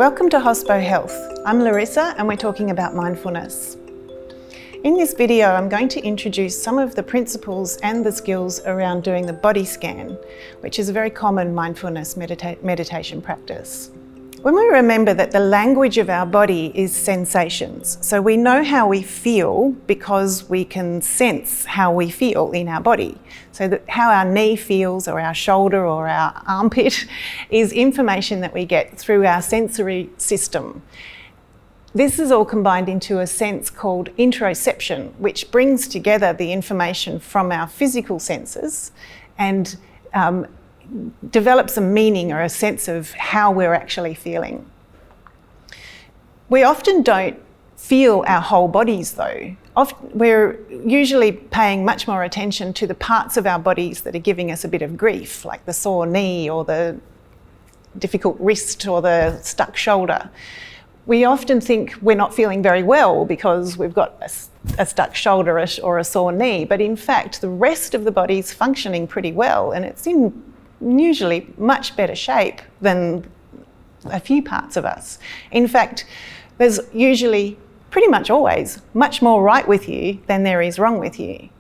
Welcome to Hospo Health. I'm Larissa and we're talking about mindfulness. In this video, I'm going to introduce some of the principles and the skills around doing the body scan, which is a very common mindfulness meditation practice. When we remember that the language of our body is sensations, so we know how we feel because we can sense how we feel in our body. So that how our knee feels or our shoulder or our armpit is information that we get through our sensory system. This is all combined into a sense called interoception, which brings together the information from our physical senses and develops a meaning or a sense of how we're actually feeling. We often don't feel our whole bodies though. We're usually paying much more attention to the parts of our bodies that are giving us a bit of grief, like the sore knee or the difficult wrist or the stuck shoulder. We often think we're not feeling very well because we've got a stuck shoulder or a sore knee, but in fact the rest of the body's functioning pretty well and it's in usually much better shape than a few parts of us. In fact, there's usually, pretty much always, much more right with you than there is wrong with you.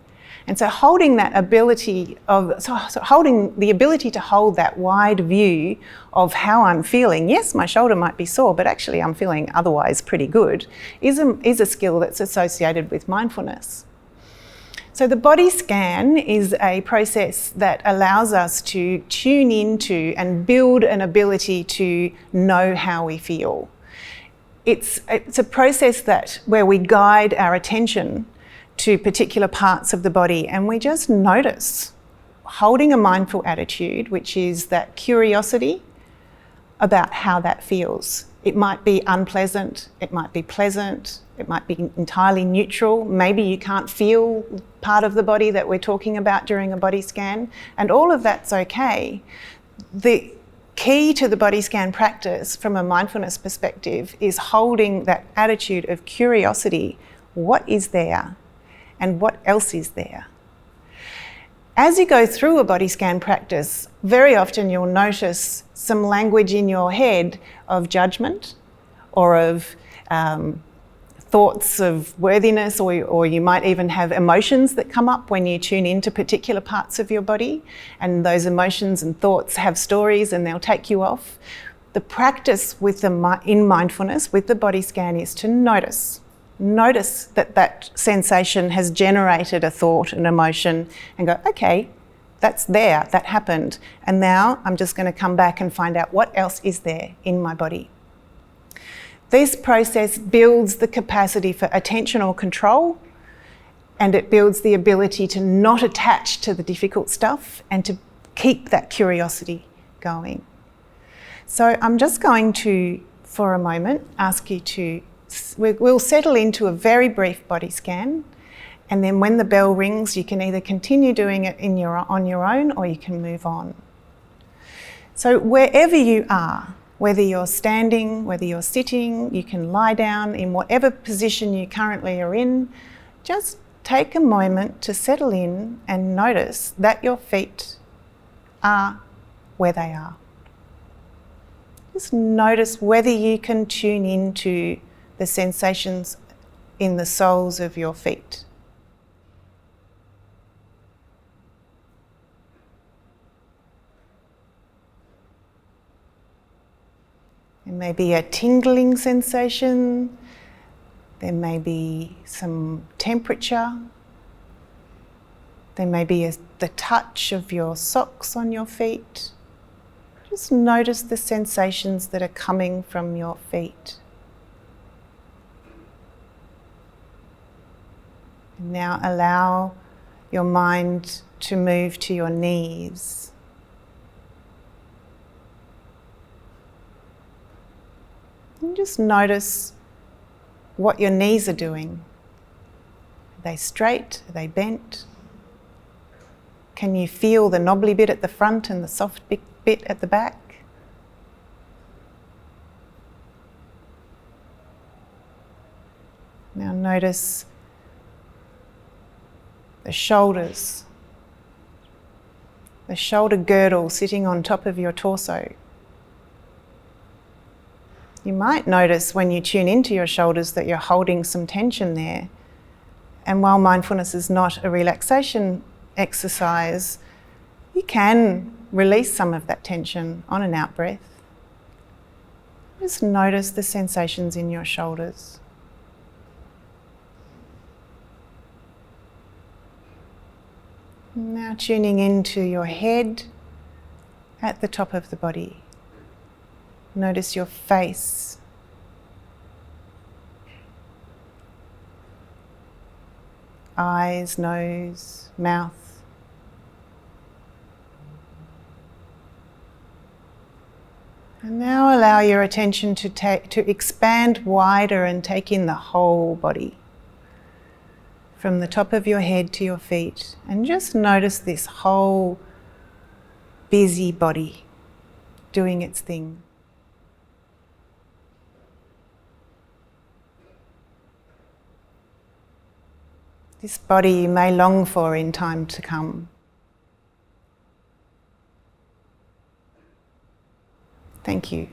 And so holding that ability holding the ability to hold that wide view of how I'm feeling, yes, my shoulder might be sore, but actually I'm feeling otherwise pretty good, is a skill that's associated with mindfulness. So the body scan is a process that allows us to tune into and build an ability to know how we feel. It's a process where we guide our attention to particular parts of the body and we just notice, holding a mindful attitude, which is that curiosity about how that feels. It might be unpleasant, it might be pleasant, it might be entirely neutral. Maybe you can't feel part of the body that we're talking about during a body scan, and all of that's okay. The key to the body scan practice from a mindfulness perspective is holding that attitude of curiosity. What is there and what else is there? As you go through a body scan practice, very often you'll notice some language in your head of judgment or of thoughts of worthiness, or you might even have emotions that come up when you tune into particular parts of your body, and those emotions and thoughts have stories and they'll take you off. The practice in mindfulness with the body scan is to notice that sensation has generated a thought, an emotion, and go, okay, that's there, that happened. And now I'm just going to come back and find out what else is there in my body. This process builds the capacity for attentional control, and it builds the ability to not attach to the difficult stuff and to keep that curiosity going. So I'm just going to, for a moment, ask you to we'll settle into a very brief body scan, and then when the bell rings you can either continue doing it on your own or you can move on. So wherever you are, whether you're standing, whether you're sitting, you can lie down in whatever position you currently are in, just take a moment to settle in and notice that your feet are where they are. Just notice whether you can tune into the sensations in the soles of your feet. There may be a tingling sensation, there may be some temperature, there may be the touch of your socks on your feet. Just notice the sensations that are coming from your feet. Now allow your mind to move to your knees. And just notice what your knees are doing. Are they straight? Are they bent? Can you feel the knobbly bit at the front and the soft bit at the back? Now notice the shoulders, the shoulder girdle sitting on top of your torso. You might notice when you tune into your shoulders that you're holding some tension there. And while mindfulness is not a relaxation exercise, you can release some of that tension on an out-breath. Just notice the sensations in your shoulders. Now tuning into your head at the top of the body. Notice your face. Eyes, nose, mouth. And now allow your attention to expand wider and take in the whole body. From the top of your head to your feet. And just notice this whole busy body doing its thing. This body you may long for in time to come. Thank you.